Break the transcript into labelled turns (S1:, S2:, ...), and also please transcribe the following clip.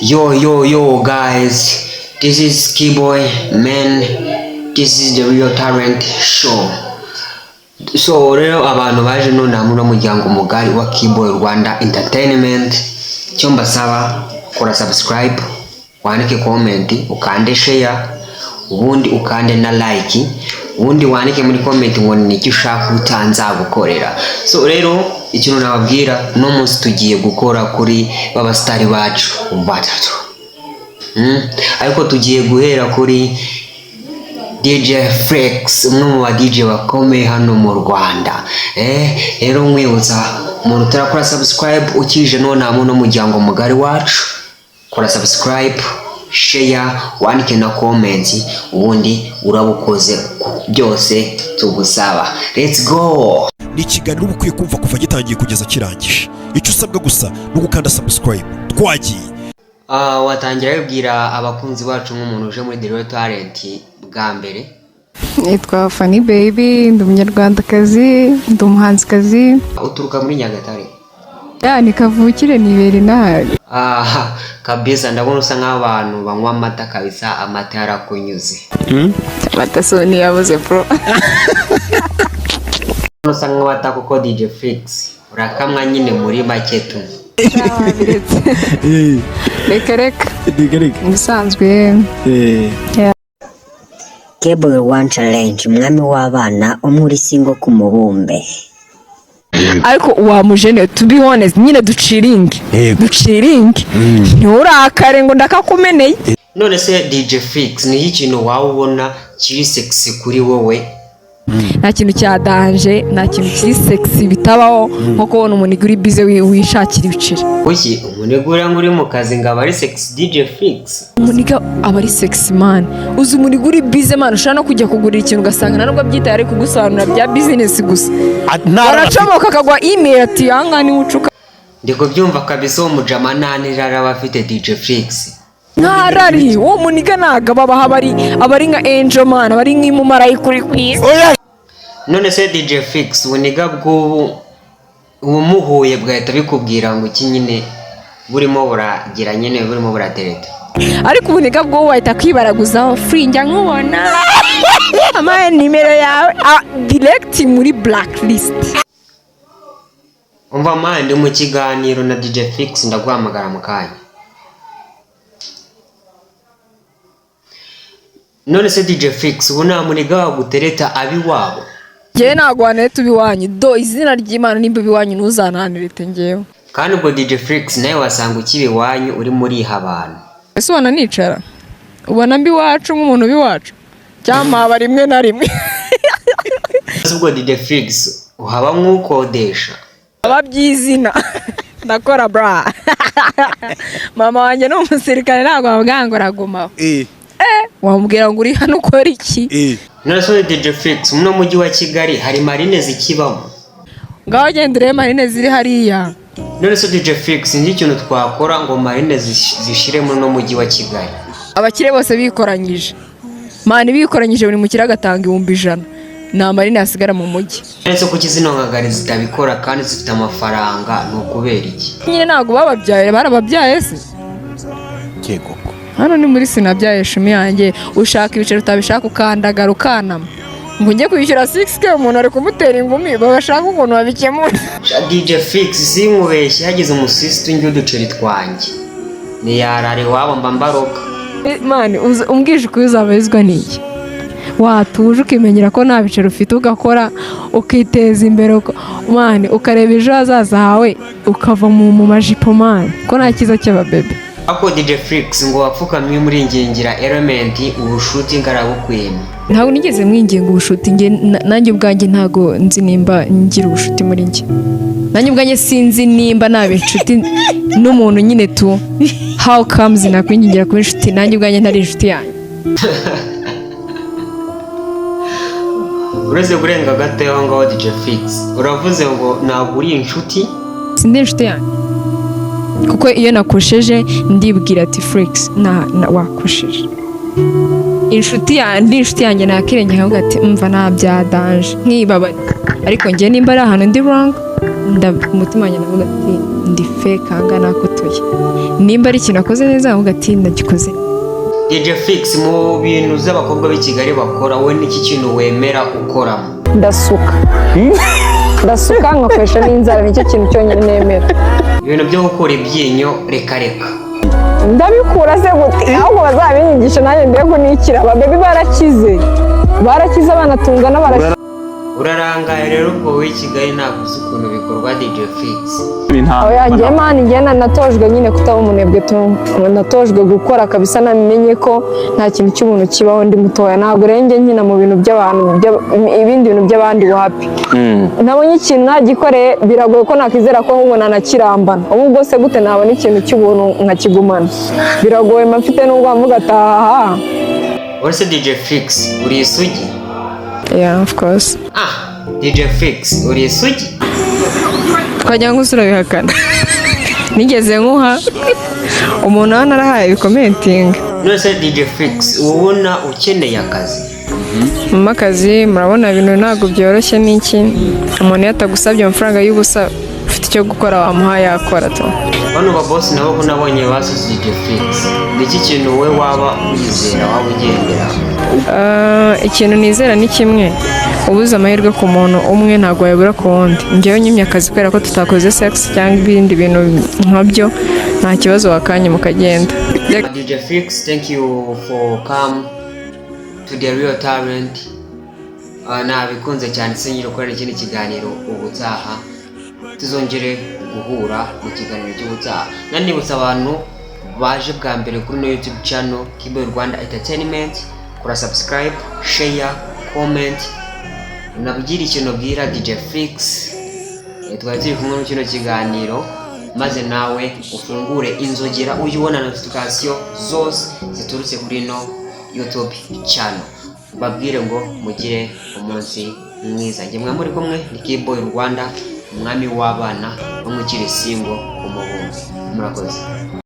S1: Yo guys, this is Keyboy man, this is the Real Talent Show. So rero abantu baje none muri muryango mugari wa Keyboy Rwanda Entertainment, cyo mbasaba kora subscribe, wandike comment, ukande share, ubundi ukande na like, ubundi wandike muri comment ngo ni iki ushaka utanza gukorera. So rero ikintu nababwira no munsi tugiye gukora kuri baba star bacu batatu. Ariko tugiye guhera kuri DJ Flex, umwe mu ba DJ bakomeye hano mu Rwanda. Rero mwibutsa umuntu utarakora subscribe ukije none no muryango mugari wacu, kora subscribe, share, wandike na comment, ubundi urabukoze byose tugusaba. Let's go.
S2: Ni ikiganiro ukwiye kumva kuva gitangiye kugeza kirangije. Icyo usabwa gusa no gukanda subscribe. Twagiye.
S1: Watangira wibwira abakunzi bacu nk'umuntu uje muri The Real Talent bwa mbere.
S3: Nitwa Fanny Baby, ndi umunyarwandakazi, ndi umuhanzikazi.
S1: Uturuka muri Nyagatare?
S3: Ni kavukire nibera intahari.
S1: Kabisa ndabona usa nk'abantu banywa amata kabisa, amata yarakunyuze.
S3: Amata soni yabuze bro.
S1: Usa nk'abata kuko DJ Flex urakamwa nyine muri make tu.
S3: Reka musanzwe.
S4: Keyboy One Challenge, mwami w'abana umuri singo ku mubumbe.
S3: Ariko wa mujene to be honest nyine duciringe nturakare ngo ndakakumeneye.
S1: None se DJ Flex ni ikintu wawubona kiri sexy kuri wowe?
S3: Nta kintu cya danger, nta kintu kiri sexy bitabaho nko kubona umuntu uri bize wishakira ibiceri.
S1: Kuki umunigura nguri mu kazi ngaba ari sexy DJ Flex?
S3: Umuniga aba ari sexy man. Uzi umuntu uri bize man ushaka no kujya kugurira ikintu ugasanga nubwo byitaye ari kugusobanura bya business gusa. Aracomoka akagwa email ati yanga ni ucuka.
S1: Ndiko byumva kabisa umujama nanira arabafite DJ Flex.
S3: Ntarari uwo muniga naga baba abari nka angel man, abari nk'umumarayika uri kwisi.
S1: None se DJ Flex uniga bw'ubu umuhuye bwahita bikubwira ngo iki nyine burimo buragira nyine burimo buratereta.
S3: Ariko ubuniga bwo wahita kwibaraguzaho free njya nkubona ama nimero yawe direct muri blacklist.
S1: Umva mande mu kiganiro na DJ Flex ndaguhamagara mu kanya. None se DJ Flex ubona muniga wagutereta abi wabo?
S3: Je nagwane tubiwanyu do izina ry'Imana nimba biwanyu ntuzananirete ngewe.
S1: Kandi ubwo DJ Flex nawe wasanga ukibe wanyu uri muri abantu.
S3: Ese ubona nicara? Ubona mbi wacu nk'umuntu biwacu? Cyama aba rimwe na rimwe.
S1: Ubwo DJ Flex uhaba nk'ukodesha.
S3: Ababyizina. Ndakora bra. Mama wanjye no umusirikare ntabwo abaganga aragumaho. Wambwira ngo uri hano ukora iki?
S1: None se DJ Flex muno mujyi wa Kigali hari marine zikibamo?
S3: Ngaho gendere marine ziri hariya.
S1: None se DJ Flex ndi ikintu twakora ngo marine zishire muno mujyi wa Kigali?
S3: Abakire bose bikoranyije. Mani bikoranyije buri mukira gatanga 100. Na marine asigara mu mujyi.
S1: None se kuki zino ngagari zitabikora kandi zifite amafaranga no kubera iki?
S3: Nyine nago bababyaye barababyaye se?
S2: Keko.
S3: Hano ni muri sinabyaye shumi yanjye ushaka ibiceri utabishaka ukandagara ukanama ngo njye kwishyura 6k umuntu ari kumutera ingumi babashaka ukuntu babikemura.
S1: DJ Flex sinkubeshye hagize umusisi njye uduceri twanjye ni yarare wabo mbambaroka.
S3: Man umbwije uko uzabezwa niki watuje ukimenyera ko nta biceri ufite ugakora ukiteza imbere man ukareba ejo hazaza hawe ukava mu majipo man ko nta kiza cy'ababebe.
S1: Ako DJ Flex ngo wapfukamye muri ngingira element ubushuti ngarabukweme.
S3: Ntago nigeze mwinginga ubushuti nge nanjye ubwanjye ntago nzi nimba ngira ubushuti muri nge. Nanjye ubwanjye sinzi nimba nabe inshuti n'umuntu nyine tu. How comes nakwingingira kuba inshuti nanjye ubwanjye ntari inshuti yanjye.
S1: Ureze kurenga gateho ngaho DJ Flex uravuze ngo ntabwo uri inshuti?
S3: Sindi inshuti yanjye. Kuko iyo nakosheje ndibwira ati Flex na wakosheje. Inshuti yanjye nakirenge nkavuga ati umva nabya danger nkibabari. Ariko ngiye nimba ari ahantu ndi wrong umutima wanjye navuga ati ndi fake angana ko tuye nimba ari ikintu akoze neza avuga ati ndagikoze.
S1: DJ Fix, mu bintu z'abakobwa b'i Kigali bakora, wowe n'iki kintu wemera ukoramo?
S3: Ndasuka nkakoresha n'inzara, nicyo kintu cyonyine nemera.
S1: Ibintu byo gukura ibyinyo reka
S3: Ndabikura se gute? Ahubwo bazabinyigisha nanjye mbego nikira. Ababebi barakize banatunga n'abara.
S1: Urarangaye rero ubwo w'i Kigali ntabwo uzi ukuntu bikorwa DJ Fix.
S3: Oya njye mani njyena natojwe nyine kutaba umunebwe tu. Natojwe gukora kabisa, namenye ko nta kintu cy'umuntu kibaho ndi mutoya. Ntabwo renge nkina mu bintu by'abantu ibindi bintu by'abandi wapi. Nabonye ikintu nagikoreye biragoye ko nakizera ko nkubona nakirambana. Ubwo se gute nabona ikintu cy'ubuntu nkakigumana? Biragoye mfite n'ubwo avuga ataha.
S1: Wese DJ Fix uri isugi?
S3: Yeah, of course.
S1: DJ Fix uri isugi?
S3: Twajya ngo urabihakana. Nigeze nkuha umuntu hano arahaye bikomentinga.
S1: Nose DJ Fix ubona ukeneye akazi?
S3: Akazi murabona ibintu ntabwo byoroshye n'iki. Umuntu yatagusabye amafaranga y'ubusa, ufite icyo gukora wamuha yakora to.
S1: Bano ba boss nabo ko nabonye basuze DJ Fix. Niki kintu we waba wizera waba ugendera?
S3: Ikintu nizera ni kimwe. Ubuze amahirwe ku muntu umwe ntabwo yabura ku wundi. Njyewe nyimye akazi kubera ko tutakoze sex cyangwa ibindi bintu nkabyo, nta kibazo wakanye mukagenda.
S1: DJ Fix, thank you for come to the real talent. Nabikunze cyane se nyiri ukorera ikindi kiganiro ubutaha. Tuzongere guhura mu kiganiro cy'ubutaha. Nanibutsa abantu baje bwa mbere kuri no YouTube channel Keyboy Rwanda Entertainment, kora subscribe, share, comment. Nabugira ikintu bwira DJ Fix. Twari turi kumwe mu kino kiganiro, maze nawe ufungure inzogera uyibona notification zose ziturutse kuri no YouTube channel. Babwire ngo mugire umunsi mwiza. Nge mwamuri kumwe ni Keyboy Rwanda, umwami w'abana wo mu Kirisingo umubumbe. Murakoze.